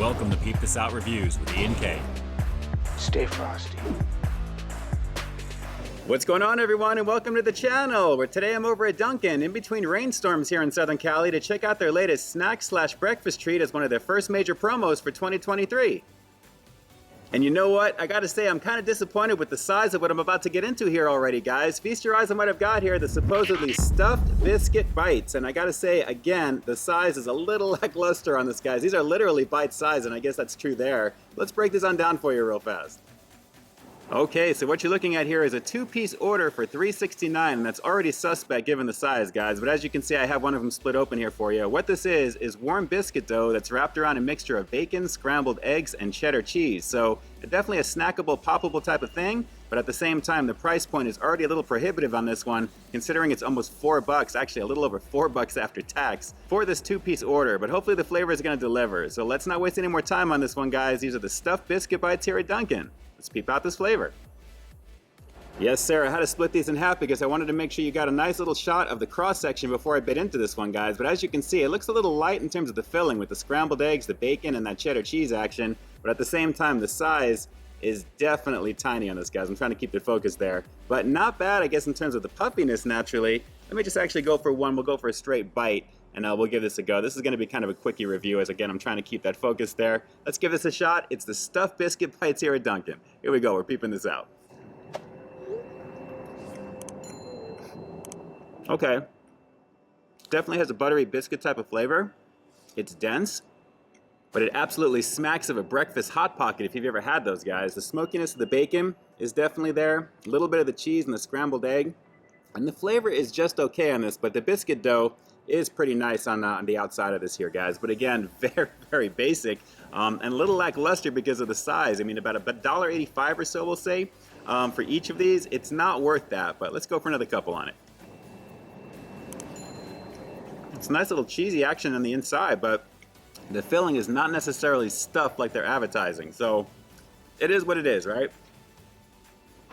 Welcome to Peep This Out Reviews with Ian K. Stay frosty. What's going on, everyone, and welcome to the channel, where today I'm over at Dunkin' in between rainstorms here in Southern Cali to check out their latest snack/breakfast treat as one of their first major promos for 2023. And you know what? I gotta say, I'm kind of disappointed with the size of what I'm about to get into here already, guys. Feast your eyes on what I've got here, the supposedly stuffed biscuit bites. And I gotta say, again, the size is a little lackluster on this, guys. These are literally bite size, and I guess that's true there. Let's break this on down for you real fast. Okay, so what you're looking at here is a two-piece order for $3.69, and that's already suspect given the size, guys. But as you can see, I have one of them split open here for you. What this is warm biscuit dough that's wrapped around a mixture of bacon, scrambled eggs, and cheddar cheese. So definitely a snackable, poppable type of thing, but at the same time, the price point is already a little prohibitive on this one, considering it's almost $4, actually a little over $4 after tax, for this two-piece order. But hopefully the flavor is going to deliver. So let's not waste any more time on this one, guys. These are the stuffed biscuit bites here at Dunkin'. Let's peep out this flavor. Yes, sir, I had to split these in half because I wanted to make sure you got a nice little shot of the cross-section before I bit into this one, guys. But as you can see, it looks a little light in terms of the filling with the scrambled eggs, the bacon, and that cheddar cheese action. But at the same time, the size is definitely tiny on this, guys. I'm trying to keep the focus there. But not bad, I guess, in terms of the puffiness, naturally. Let me just actually go for one. We'll go for a straight bite, and we'll give this a go. This is going to be kind of a quickie review, as, again, I'm trying to keep that focus there. Let's give this a shot. It's the stuffed biscuit bites here at Dunkin'. Here we go. We're peeping this out. Okay, definitely has a buttery biscuit type of flavor. It's dense, but it absolutely smacks of a breakfast Hot Pocket if you've ever had those, guys. The smokiness of the bacon is definitely there, a little bit of the cheese and the scrambled egg, and the flavor is just okay on this, but the biscuit dough is pretty nice on the outside of this here, guys. But again, very, very basic, and a little lackluster because of the size. I mean, about $1.85 or so, we'll say, for each of these. It's not worth that, but let's go for another couple on it. It's a nice little cheesy action on the inside, but the filling is not necessarily stuffed like they're advertising. So it is what it is, right?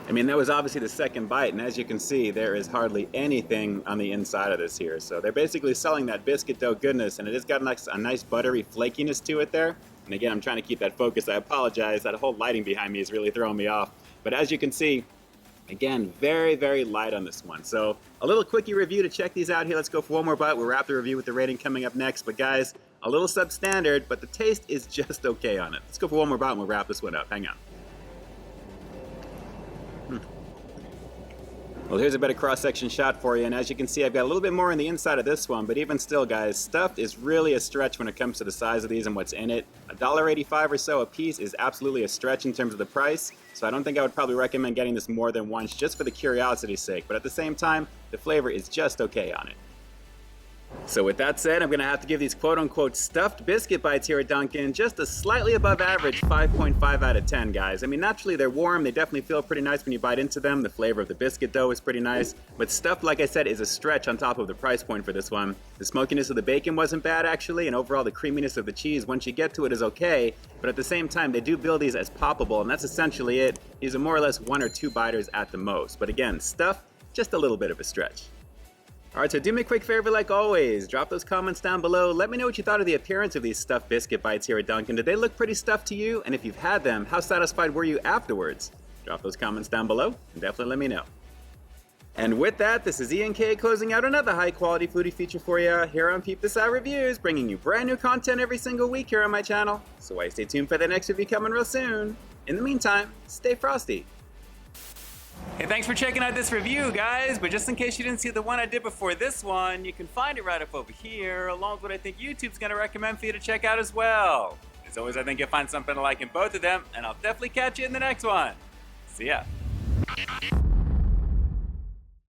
I mean, that was obviously the second bite, and as you can see, there is hardly anything on the inside of this here. So they're basically selling that biscuit dough goodness, and it has got a nice buttery flakiness to it there. And again, I'm trying to keep that focus. I apologize. That whole lighting behind me is really throwing me off. But as you can see, again, very, very light on this one. So a little quickie review to check these out here. Let's go for one more bite. We'll wrap the review with the rating coming up next. But guys, a little substandard, but the taste is just okay on it. Let's go for one more bite and we'll wrap this one up. Hang on. Well, here's a better cross-section shot for you, and as you can see, I've got a little bit more on the inside of this one, but even still, guys, stuffed is really a stretch when it comes to the size of these and what's in it. $1.85 or so a piece is absolutely a stretch in terms of the price, so I don't think I would probably recommend getting this more than once just for the curiosity's sake, but at the same time, the flavor is just okay on it. So with that said, I'm going to have to give these quote-unquote stuffed biscuit bites here at Dunkin' just a slightly above average 5.5 out of 10, guys. I mean, naturally, they're warm. They definitely feel pretty nice when you bite into them. The flavor of the biscuit dough is pretty nice. But stuffed, like I said, is a stretch on top of the price point for this one. The smokiness of the bacon wasn't bad, actually, and overall the creaminess of the cheese, once you get to it, is okay. But at the same time, they do build these as poppable, and that's essentially it. These are more or less one or two biters at the most. But again, stuffed, just a little bit of a stretch. Alright, so do me a quick favor like always. Drop those comments down below. Let me know what you thought of the appearance of these stuffed biscuit bites here at Dunkin'. Did they look pretty stuffed to you? And if you've had them, how satisfied were you afterwards? Drop those comments down below and definitely let me know. And with that, this is Ian K closing out another high-quality foodie feature for you here on Peep This Out Reviews, bringing you brand new content every single week here on my channel. So why stay tuned for the next review coming real soon. In the meantime, stay frosty. Hey, thanks for checking out this review, guys. But just in case you didn't see the one I did before this one, you can find it right up over here, along with what I think YouTube's going to recommend for you to check out as well. As always, I think you'll find something to like in both of them, and I'll definitely catch you in the next one. See ya.